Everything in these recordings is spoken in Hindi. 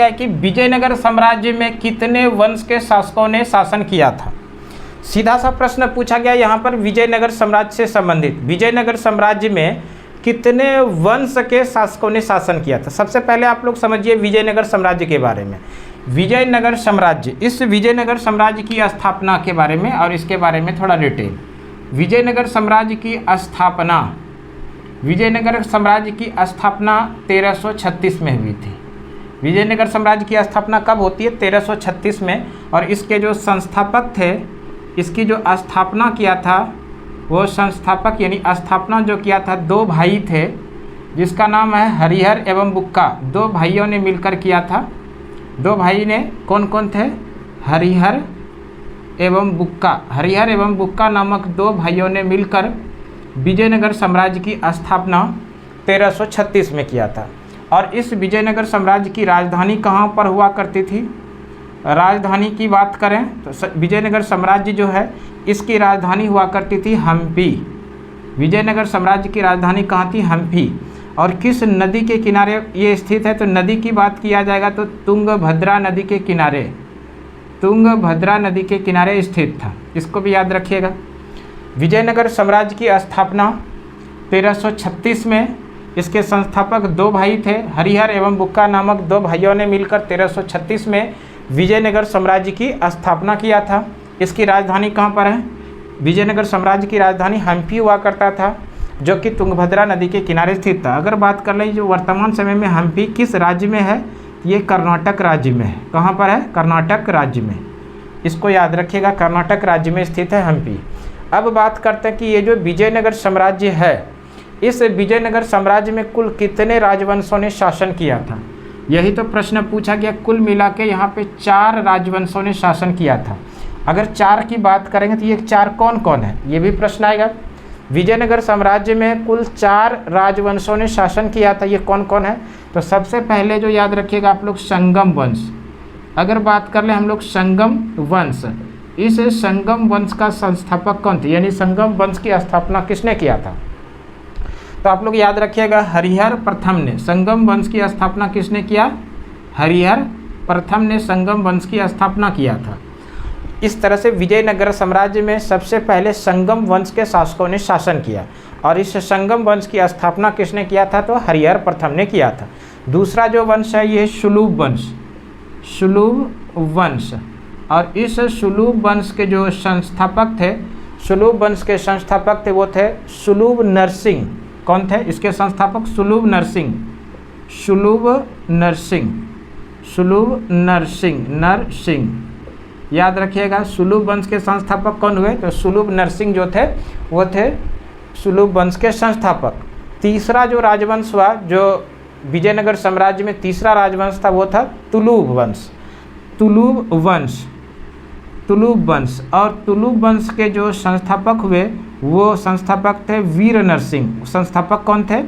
है कि विजयनगर साम्राज्य में कितने वंश के शासकों ने शासन किया था। सीधा सा प्रश्न पूछा गया यहाँ पर विजयनगर साम्राज्य से संबंधित, विजयनगर साम्राज्य में कितने वंश के शासकों ने शासन किया था। सबसे पहले आप लोग समझिए विजयनगर साम्राज्य के बारे में। विजयनगर साम्राज्य, इस विजयनगर साम्राज्य की स्थापना के बारे में और इसके बारे में थोड़ा डिटेल। विजयनगर साम्राज्य की स्थापना, विजयनगर साम्राज्य की स्थापना 1336 में हुई थी। विजयनगर साम्राज्य की स्थापना कब होती है? 1336 में। और इसके जो संस्थापक थे, इसकी जो स्थापना किया था, वो संस्थापक यानी स्थापना जो किया था, दो भाई थे जिसका नाम है हरिहर एवं बुक्का। दो भाइयों ने मिलकर किया था। दो भाई ने कौन कौन थे? हरिहर एवं बुक्का। हरिहर एवं बुक्का नामक दो भाइयों ने मिलकर विजयनगर साम्राज्य की स्थापना 1336 में किया था। और इस विजयनगर साम्राज्य की राजधानी कहाँ पर हुआ करती थी? राजधानी की बात करें तो विजयनगर साम्राज्य जो है इसकी राजधानी हुआ करती थी हम्पी। विजयनगर साम्राज्य की राजधानी कहाँ थी? हम्पी। और किस नदी के किनारे ये स्थित है? तो नदी की बात किया जाएगा तो तुंगभद्रा नदी के किनारे, तुंगभद्रा नदी के किनारे स्थित था। इसको भी याद रखिएगा। विजयनगर साम्राज्य की स्थापना 1336 में, इसके संस्थापक दो भाई थे, हरिहर एवं बुक्का नामक दो भाइयों ने मिलकर 1336 में विजयनगर साम्राज्य की स्थापना किया था। इसकी राजधानी कहाँ पर है? विजयनगर साम्राज्य की राजधानी हम्पी हुआ करता था, जो कि तुंगभद्रा नदी के किनारे स्थित था। अगर बात कर लें जो वर्तमान समय में हम्पी किस राज्य में है? ये कर्नाटक राज्य में है। कहाँ पर है? कर्नाटक राज्य में। इसको याद रखिएगा, कर्नाटक राज्य में स्थित है हम्पी। अब बात करते हैं कि ये जो विजयनगर साम्राज्य है, इस विजयनगर साम्राज्य में कुल कितने राजवंशों ने शासन किया था? यही तो प्रश्न पूछा गया। कुल मिला के यहाँ पे 4 राजवंशों ने शासन किया था। अगर 4 की बात करेंगे तो ये 4 कौन कौन है, ये भी प्रश्न आएगा। विजयनगर साम्राज्य में कुल 4 राजवंशों ने शासन किया था, ये कौन कौन है? तो सबसे पहले जो याद रखिएगा आप लोग, संगम वंश। अगर बात कर ले हम लोग संगम वंश, इस संगम वंश का संस्थापक कौन थे, यानी संगम वंश की स्थापना किसने किया था? तो आप लोग याद रखिएगा हरिहर प्रथम ने। संगम वंश की स्थापना किसने किया? हरिहर प्रथम ने संगम वंश की स्थापना किया था। इस तरह से विजयनगर साम्राज्य में सबसे पहले संगम वंश के शासकों ने शासन किया। और इस संगम वंश की स्थापना किसने किया था? तो हरिहर प्रथम ने किया था। दूसरा जो वंश है ये सुलूभ वंश, सुलूभ वंश। और इस सुलूभ वंश के जो संस्थापक थे, सुलूभ वंश के संस्थापक थे वो थे सुलूभ नरसिंह। कौन थे इसके संस्थापक? सुलूभ नरसिंह, सुलूभ नरसिंह, सुलूभ नरसिंह, नरसिंह। याद रखिएगा सुलूभ वंश के संस्थापक कौन हुए? तो सुलूभ नरसिंह जो थे वो थे सुलूभ वंश के संस्थापक। तीसरा जो राजवंश हुआ, जो विजयनगर साम्राज्य में तीसरा राजवंश था, वो था तुलुभ वंश, तुलुभ वंश, तुलुभ वंश। और तुलुभ वंश के जो संस्थापक हुए वो संस्थापक थे वीर नरसिंह। संस्थापक कौन थे?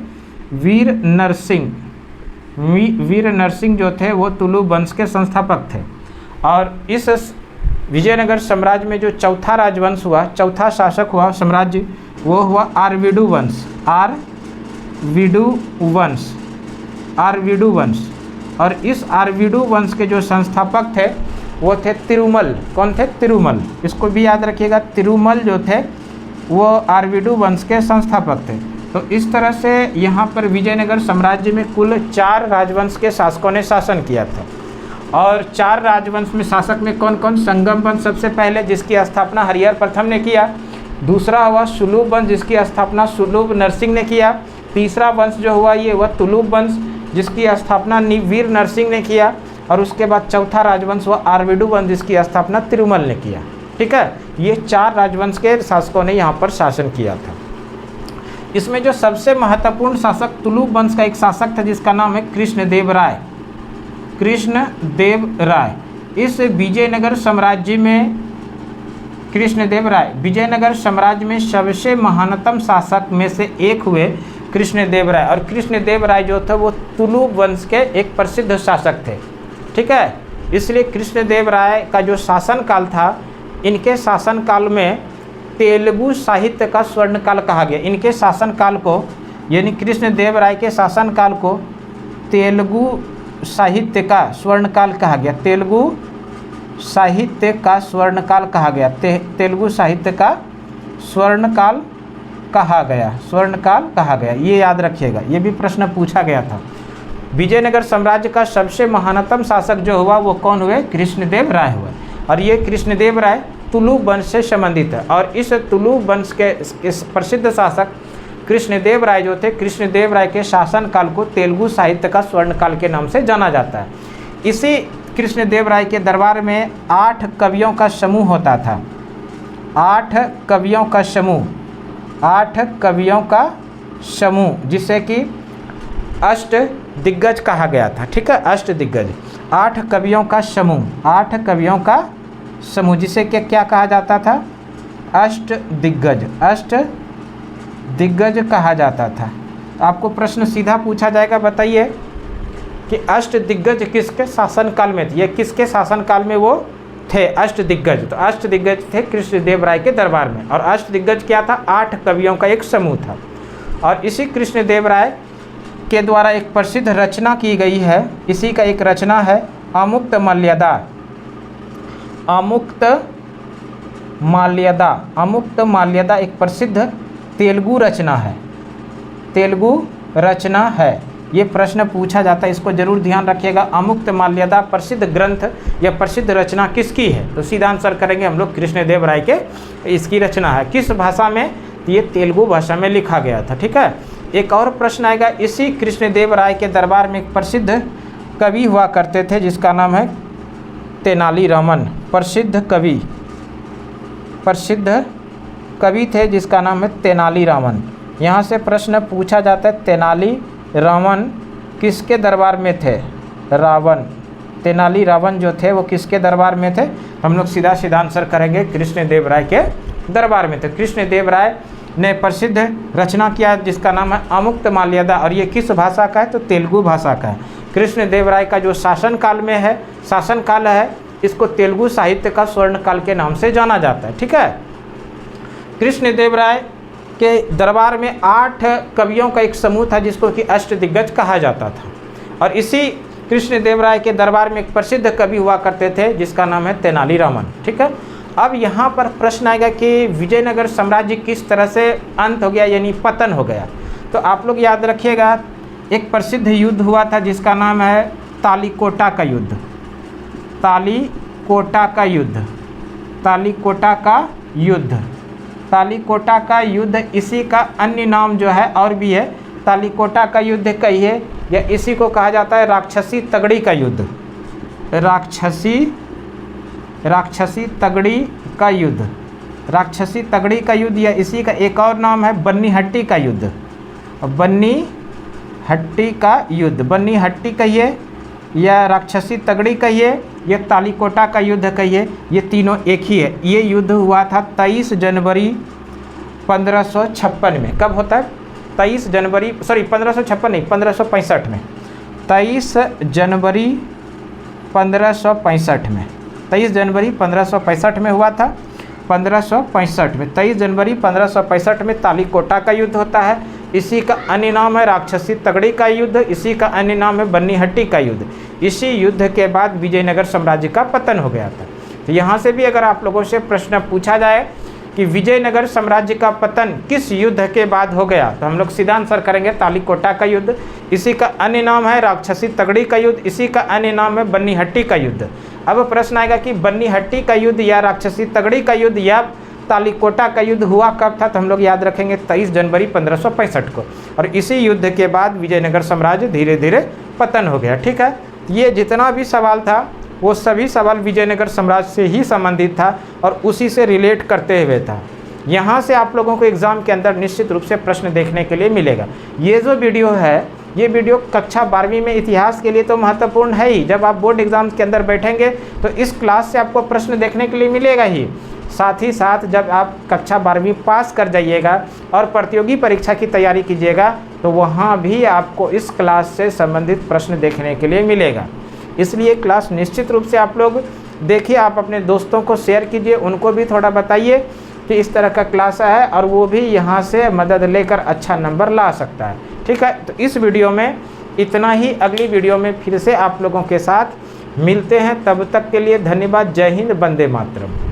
वीर नरसिंह। वीर नरसिंह जो थे वो तुलुभ वंश के संस्थापक थे। और इस विजयनगर साम्राज्य में जो चौथा राजवंश हुआ, चौथा शासक हुआ साम्राज्य, वो हुआ आरविडु वंश, आरविडु वंश, आरविडु वंश। और इस आरविडु वंश के जो संस्थापक थे वो थे तिरुमल। कौन थे? तिरुमल। इसको भी याद रखिएगा, तिरुमल जो थे वो आरविडु वंश के संस्थापक थे। तो इस तरह से यहाँ पर विजयनगर साम्राज्य में कुल 4 राजवंश के शासकों ने शासन किया था। और 4 राजवंश में शासक में कौन कौन? संगम वंश सबसे पहले, जिसकी स्थापना हरिहर प्रथम ने किया। दूसरा हुआ सुलूभ वंश, जिसकी स्थापना सुलूभ नरसिंह ने किया। तीसरा वंश जो हुआ ये हुआ तुलुभ वंश, जिसकी स्थापना वीर नरसिंह ने किया। और उसके बाद चौथा राजवंश हुआ आरविडु वंश, जिसकी स्थापना तिरुमल ने किया। ठीक है, ये 4 राजवंश के शासकों ने यहाँ पर शासन किया था। इसमें जो सबसे महत्वपूर्ण शासक तुलुभ वंश का एक शासक था जिसका नाम है कृष्णदेव राय, कृष्णदेव राय। इस विजयनगर साम्राज्य में कृष्णदेव राय विजयनगर साम्राज्य में सबसे महानतम शासक में से एक हुए कृष्णदेव राय। और कृष्णदेव राय जो थे वो तुलुभ वंश के एक प्रसिद्ध शासक थे। ठीक है, इसलिए कृष्णदेव राय का जो शासनकाल था, इनके शासनकाल में तेलुगु साहित्य का स्वर्णकाल कहा गया। इनके शासनकाल को, यानी कृष्णदेव राय के शासनकाल को तेलुगु साहित्य का स्वर्णकाल कहा गया? तेलुगु साहित्य का स्वर्णकाल कहा गया। तेलुगु साहित्य का स्वर्णकाल कहा गया, स्वर्णकाल कहा गया, ये याद रखिएगा, ये भी प्रश्न पूछा गया था। विजयनगर साम्राज्य का सबसे महानतम शासक जो हुआ वो कौन हुए? कृष्णदेव राय हुए। और ये कृष्णदेव राय तुलु वंश से संबंधित है। और इस तुलु वंश के इस प्रसिद्ध शासक कृष्णदेव राय जो थे, कृष्णदेव राय के शासनकाल को तेलुगु साहित्य का स्वर्णकाल के नाम से जाना जाता है। इसी कृष्णदेव राय के दरबार में 8 कवियों का समूह होता था। 8 कवियों का समूह, 8 कवियों का समूह, जिसे कि अष्ट दिग्गज कहा गया था। ठीक है, अष्ट दिग्गज, 8 कवियों का समूह, 8 कवियों का समूह, जिसे क्या कहा जाता था? अष्ट दिग्गज, अष्ट दिग्गज कहा जाता था। आपको प्रश्न सीधा पूछा जाएगा, बताइए कि अष्ट दिग्गज किसके शासनकाल में थे? ये किसके शासनकाल में वो थे अष्ट दिग्गज? तो अष्ट दिग्गज थे कृष्णदेव राय के दरबार में। और अष्ट दिग्गज क्या था? 8 कवियों का एक समूह था। और इसी कृष्णदेव राय के द्वारा एक प्रसिद्ध रचना की गई है, इसी का एक रचना है अमुक्त माल्यदा। अमुक्त माल्यदा, अमुक्त माल्यदा एक प्रसिद्ध तेलुगु रचना है, तेलुगु रचना है। ये प्रश्न पूछा जाता है, इसको जरूर ध्यान रखिएगा। अमुक्त माल्यदा प्रसिद्ध ग्रंथ या प्रसिद्ध रचना किसकी है? तो सीधा आंसर करेंगे हम लोग, कृष्णदेव राय के इसकी रचना है। किस भाषा में? ये तेलुगु भाषा में लिखा गया था। ठीक है, एक और प्रश्न आएगा। इसी कृष्णदेव राय के दरबार में एक प्रसिद्ध कवि हुआ करते थे जिसका नाम है तेनालीरामन। प्रसिद्ध कवि, प्रसिद्ध कवि थे जिसका नाम है तेनालीरामन। यहाँ से प्रश्न पूछा जाता है, तेनालीरामन किसके दरबार में थे? रावण, तेनालीरामन जो थे वो किसके दरबार में थे? हम लोग सीधा सीधा आंसर करेंगे, कृष्णदेव राय के दरबार में थे। कृष्णदेव राय ने प्रसिद्ध रचना किया जिसका नाम है अमुक्त माल्यदा। और ये किस भाषा का है? तो तेलुगु भाषा का है। कृष्णदेव राय का जो शासनकाल में है, शासनकाल है, इसको तेलुगु साहित्य का स्वर्णकाल के नाम से जाना जाता है। ठीक है, कृष्णदेव राय के दरबार में 8 कवियों का एक समूह था जिसको कि अष्ट दिग्गज कहा जाता था। और इसी कृष्णदेव राय के दरबार में एक प्रसिद्ध कवि हुआ करते थे जिसका नाम है तेनालीरामन। ठीक है, अब यहाँ पर प्रश्न आएगा कि विजयनगर साम्राज्य किस तरह से अंत हो गया, यानी पतन हो गया। तो आप लोग याद रखिएगा, एक प्रसिद्ध युद्ध हुआ था जिसका नाम है तालीकोटा का युद्ध। तालीकोटा का युद्ध, तालीकोटा का युद्ध, तालीकोटा का युद्ध। इसी का अन्य नाम जो है और भी है, तालीकोटा का युद्ध कहिए, या इसी को कहा जाता है राक्षसी तगड़ी का युद्ध। राक्षसी तगड़ी का युद्ध, राक्षसी तगड़ी का युद्ध, या इसी का एक और नाम है बन्नी हट्टी का युद्ध। बन्नी हट्टी का युद्ध, बन्नी हट्टी कहिए या राक्षसी तगड़ी कहिए या तालीकोटा का युद्ध कहिए, ये तीनों एक ही है। ये युद्ध हुआ था 23 जनवरी 1556 में। कब होता है? 23 जनवरी, सॉरी 1556 नहीं, 1565 में। 23 जनवरी 1565 में, 23 जनवरी 1565 में हुआ था। 1565 में, 23 जनवरी 1565 में तालीकोटा का युद्ध होता है। इसी का अन्य नाम है राक्षसी तगड़ी का युद्ध, इसी का अन्य नाम है बन्नी हट्टी का युद्ध। इसी युद्ध के बाद विजयनगर साम्राज्य का पतन हो गया था। तो यहाँ से भी अगर आप लोगों से प्रश्न पूछा जाए कि विजयनगर साम्राज्य का पतन किस युद्ध के बाद हो गया, तो हम लोग सीधा आंसर करेंगे तालीकोटा का युद्ध। इसी का अन्य नाम है राक्षसी तगड़ी का युद्ध, इसी का अन्य नाम है बन्नी हट्टी का युद्ध। अब प्रश्न आएगा कि बन्नी हट्टी का युद्ध या राक्षसी तगड़ी का युद्ध या तालीकोटा का युद्ध हुआ कब था, तो हम लोग याद रखेंगे 23 जनवरी 1565 को। और इसी युद्ध के बाद विजयनगर साम्राज्य धीरे धीरे पतन हो गया। ठीक है, ये जितना भी सवाल था वो सभी सवाल विजयनगर साम्राज्य से ही संबंधित था और उसी से रिलेट करते हुए था। यहाँ से आप लोगों को एग्ज़ाम के अंदर निश्चित रूप से प्रश्न देखने के लिए मिलेगा। ये जो वीडियो है, ये वीडियो कक्षा 12वीं में इतिहास के लिए तो महत्वपूर्ण है ही। जब आप बोर्ड एग्जाम्स के अंदर बैठेंगे तो इस क्लास से आपको प्रश्न देखने के लिए मिलेगा ही। साथ ही साथ जब आप कक्षा 12वीं पास कर जाइएगा और प्रतियोगी परीक्षा की तैयारी कीजिएगा तो वहाँ भी आपको इस क्लास से संबंधित प्रश्न देखने के लिए मिलेगा। इसलिए क्लास निश्चित रूप से आप लोग देखिए, आप अपने दोस्तों को शेयर कीजिए, उनको भी थोड़ा बताइए कि इस तरह का क्लास है और वो भी यहाँ से मदद लेकर अच्छा नंबर ला सकता है। ठीक है, तो इस वीडियो में इतना ही, अगली वीडियो में फिर से आप लोगों के साथ मिलते हैं। तब तक के लिए धन्यवाद। जय हिंद, वंदे मातरम।